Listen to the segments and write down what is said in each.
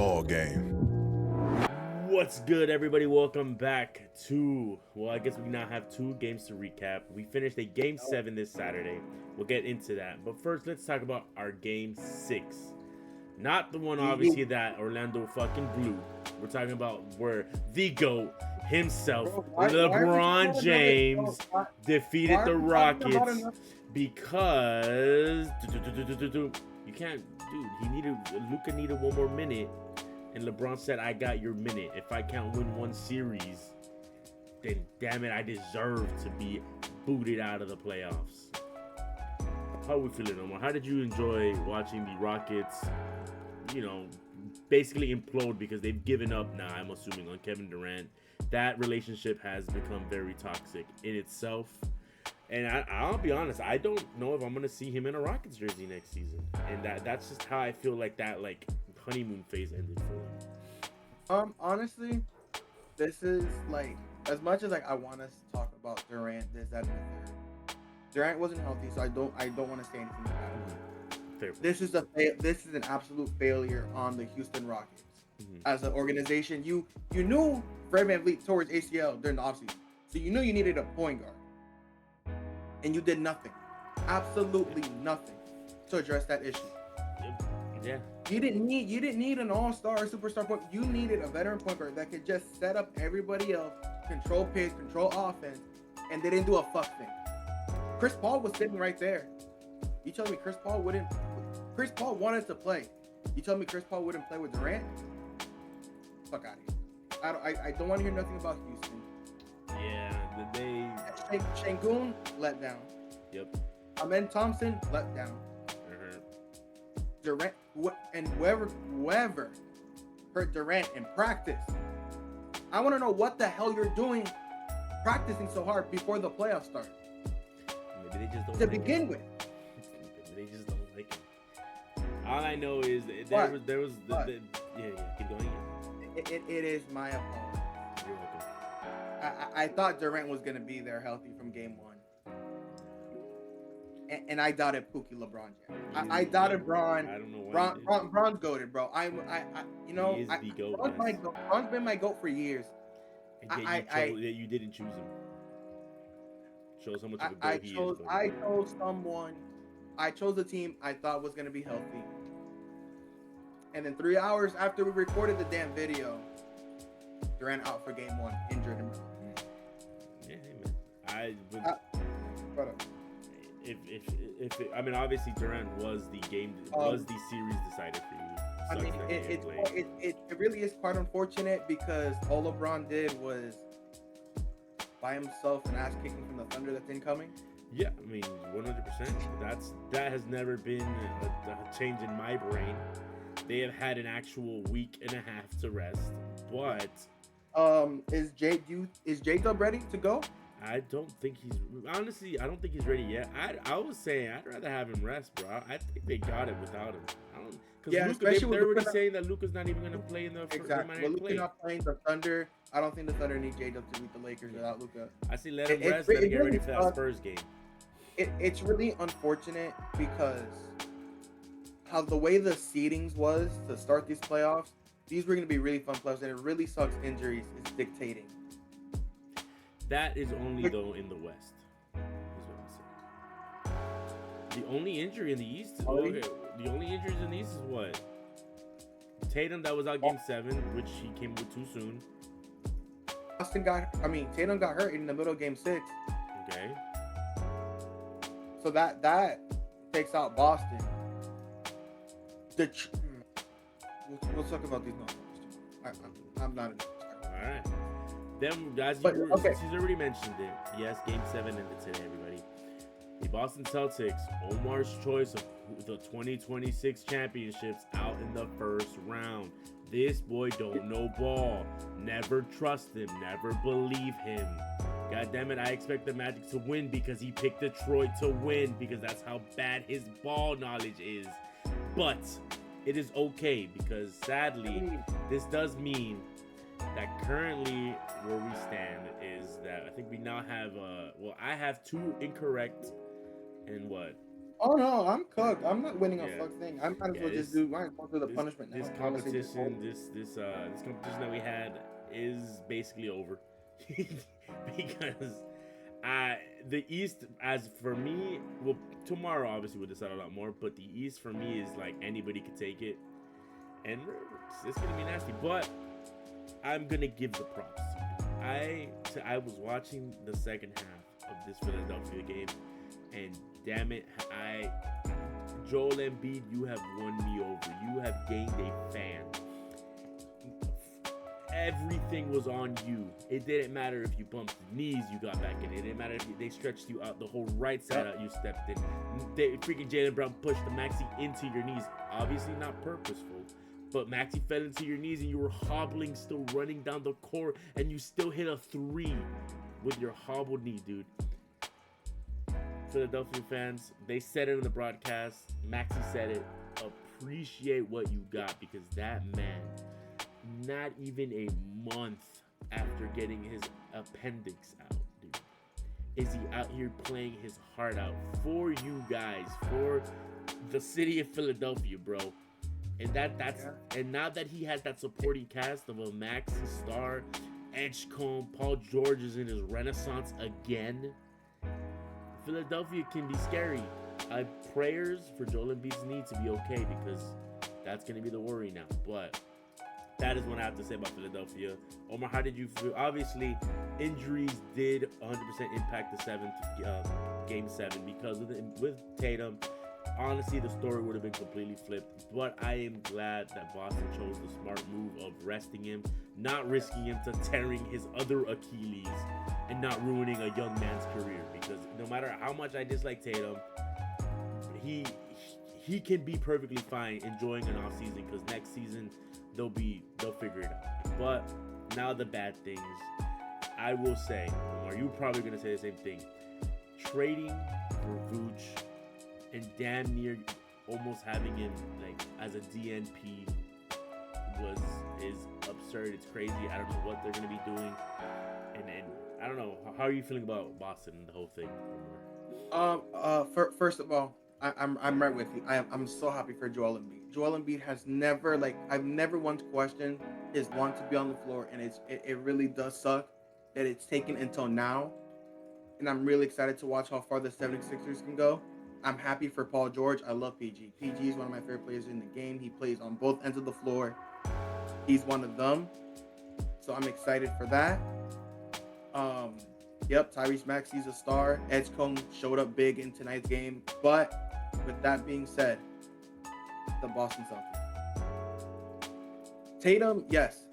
ball game. What's good, everybody? Welcome back to, well, I guess we now have 2 games to recap. We finished a Game 7 this Saturday. We'll get into that. But first, let's talk about our Game 6. Not the one, obviously, that Orlando fucking blew. We're talking about where the GOAT himself, LeBron James, defeated the Rockets because you can't, dude, Luka needed one more minute. And LeBron said, I got your minute. If I can't win one series, then damn it, I deserve to be booted out of the playoffs. How are we feeling, Omar? How did you enjoy watching the Rockets, basically implode because they've given up now, I'm assuming, on Kevin Durant? That relationship has become very toxic in itself. And I'll be honest, I don't know if I'm going to see him in a Rockets jersey next season. And that's just how I feel like that, honeymoon phase ended for him. Honestly, this is as much as I want us to talk about Durant, this, that, and the third. Durant wasn't healthy, so I don't want to say anything about it. This is an absolute failure on the Houston Rockets as an organization. You knew Fred VanVleet tore his ACL during the offseason, so you knew you needed a point guard, and you did nothing, absolutely nothing, to address that issue. Yeah. You didn't need an all-star or superstar point. You needed a veteran point guard that could just set up everybody else, control pace, control offense, and they didn't do a fuck thing. Chris Paul was sitting right there. You tell me Chris Paul wanted to play. You tell me Chris Paul wouldn't play with Durant? Fuck out of here. I don't want to hear nothing about Houston. Yeah, Şengün let down. Yep. Amen Thompson let down. Durant and whoever hurt Durant in practice. I want to know what the hell you're doing practicing so hard before the playoffs start. Maybe they just don't to begin with. Maybe they just don't like it. All I know is keep going. It is my apology. You're welcome. I thought Durant was gonna be there healthy from game 1. And I doubted Pookie LeBron James. I doubted Bron. I don't know why. Bron's goated, bro. Bron's been my goat for years. And you didn't choose him. Shows how much of a goat he is. I chose a team I thought was gonna be healthy. And then 3 hours after we recorded the damn video, Durant out for game 1, injured him. Yeah, hey man. Obviously Durant was the series decider for you. It really is quite unfortunate because all LeBron did was buy himself an ass kicking from the Thunder that's incoming. Yeah, 100%. That has never been a change in my brain. They have had an actual week and a half to rest, but is J-Dub ready to go? I don't think he's ready yet. I was saying I'd rather have him rest, bro. I think they got it without him. Because they're already saying that Luka's not even going to play in the exactly. Well, Luka not playing the Thunder. I don't think the Thunder need J-Dub to beat the Lakers without Luka. I see. Let him rest. Let him get ready for that Spurs game. It's really unfortunate because how the way the seedings was to start these playoffs. These were going to be really fun playoffs, and it really sucks. Injuries is dictating. That is only, though, in the West, is what I'm saying. The only injury in the East is the only injuries in the East is what? Tatum, that was out game 7, which he came with too soon. Tatum got hurt in the middle of game 6. Okay. So that takes out Boston. We'll talk about these numbers. I'm not. All right. Them guys, he's already mentioned it. Yes, game 7 ended today, everybody. The Boston Celtics, Omar's choice of the 2026 championships out in the first round. This boy don't know ball. Never trust him. Never believe him. God damn it, I expect the Magic to win because he picked Detroit to win because that's how bad his ball knowledge is. But it is okay because sadly, this does mean that currently where we stand is that I think we now have I have 2 incorrect and what? Oh no, I'm cooked. I'm not winning a Yeah, fuck thing. I might as yeah. well just do. Might as well do the punishment now. This Honestly, just hold. competition, this competition that we had is basically over because the East, as for me, well, tomorrow obviously we'll decide a lot more, but the East for me is like anybody could take it, and it's gonna be nasty. But I'm gonna give the props. I was watching the second half of this Philadelphia game, and damn it, Joel Embiid, you have won me over. You have gained a fan. Everything was on you. It didn't matter if you bumped knees, you got back in. It didn't matter if they stretched you out the whole right side out, you stepped in. Freaking Jaylen Brown pushed the Maxi into your knees. Obviously not purposeful, but Maxi fell into your knees and you were hobbling, still running down the court, and you still hit a 3 with your hobbled knee, dude. Philadelphia fans, they said it in the broadcast. Maxi said it. Appreciate what you got, because that man, not even a month after getting his appendix out, dude, is he out here playing his heart out for you guys, for the city of Philadelphia, bro. And and now that he has that supporting cast of a Maxi Star, Edgecombe, Paul George is in his renaissance again. Philadelphia can be scary. I have prayers for Joel Embiid's knee to be okay, because that's going to be the worry now. But that is what I have to say about Philadelphia. Omar, how did you feel? Obviously, injuries did 100% impact the game 7, because with Tatum, honestly, the story would have been completely flipped. But I am glad that Boston chose the smart move of resting him, not risking him to tearing his other Achilles and not ruining a young man's career. Because no matter how much I dislike Tatum, he can be perfectly fine enjoying an off season, because next season they'll figure it out. But now the bad things, I will say, Omar, you're probably gonna say the same thing. Trading for Vooch and damn near almost having him like as a DNP is absurd. It's crazy. I don't know what they're gonna be doing, and I don't know. How are you feeling about Boston and the whole thing? First of all, I'm right with you. I'm so happy for Joel Embiid. Joel Embiid has never, I've never once questioned his want to be on the floor, and it really does suck that it's taken until now. And I'm really excited to watch how far the 76ers can go. I'm happy for Paul George. I love PG. PG is one of my favorite players in the game. He plays on both ends of the floor. He's one of them. So I'm excited for that. Yep, Tyrese Maxey's a star. Edgecombe showed up big in tonight's game. But with that being said, the Boston Celtics. Tatum, yes.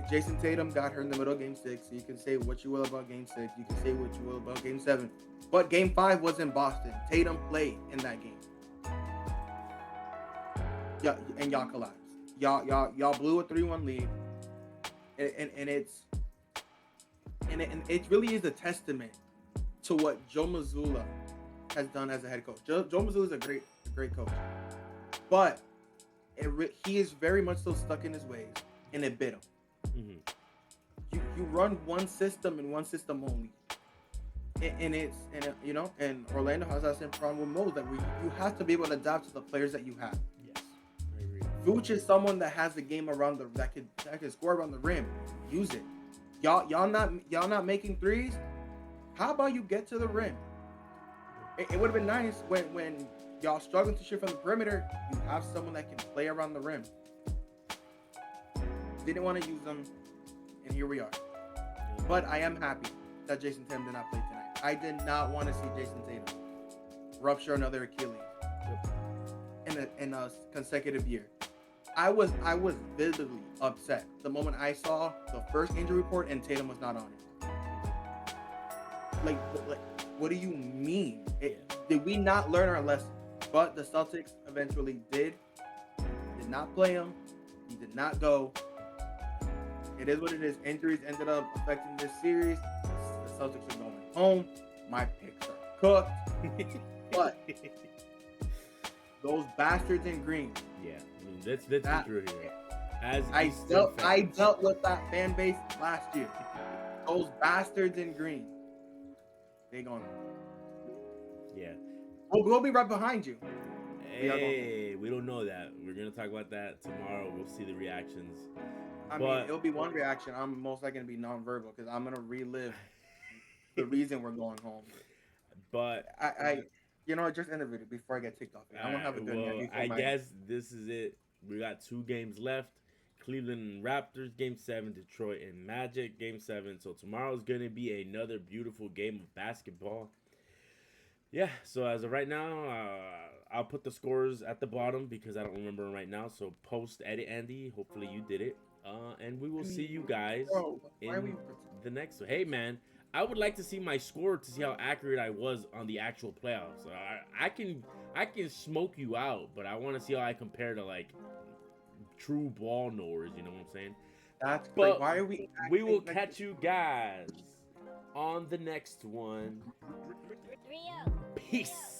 Jason Tatum got hurt in the middle of Game 6. So you can say what you will about Game 6. You can say what you will about Game 7. But Game 5 was in Boston. Tatum played in that game. Yeah, and y'all collapsed. Y'all blew a 3-1 lead. And it really is a testament to what Joe Mazzulla has done as a head coach. Joe Mazzulla is a great coach, but he is very much so stuck in his ways, and it bit him. Mm-hmm. You run one system and one system only, and Orlando has that same problem with Mo, that you have to be able to adapt to the players that you have. Yes, I agree. Vooch is someone that has the game around that can score around the rim. Use it. Y'all not making threes. How about you get to the rim? It would have been nice when y'all struggling to shoot from the perimeter, you have someone that can play around the rim. Didn't want to use them, and here we are. But I am happy that Jason Tatum did not play tonight. I did not want to see Jason Tatum rupture another Achilles in a consecutive year. I was visibly upset the moment I saw the first injury report and Tatum was not on it. Like what do you mean? Did we not learn our lesson? But the Celtics eventually did not play him. He did not go. It is what it is. Injuries ended up affecting this series. The Celtics are going home. My picks are cooked. But those bastards in green. Yeah, I mean that's the truth here. As I dealt with that fan base last year. Those bastards in green. They going home. Yeah. We'll be right behind you. Hey, we don't know that. We're gonna talk about that tomorrow. We'll see the reactions. I mean, it'll be one reaction. I'm most likely gonna be nonverbal because I'm gonna relive the reason we're going home. But you know, just end the video before I get ticked off. I want to have a good night before I guess this is it. We got 2 games left. Cleveland and Raptors game 7, Detroit and Magic game 7. So tomorrow's gonna be another beautiful game of basketball. Yeah, so as of right now, I'll put the scores at the bottom because I don't remember them right now. So post edit Andy. Hopefully you did it. And we will see you guys in the next one. Hey man, I would like to see my score to see how accurate I was on the actual playoffs. I can smoke you out, but I want to see how I compare to like true ball knowers. You know what I'm saying? That's great. Why are we will catch you guys on the next one. Peace.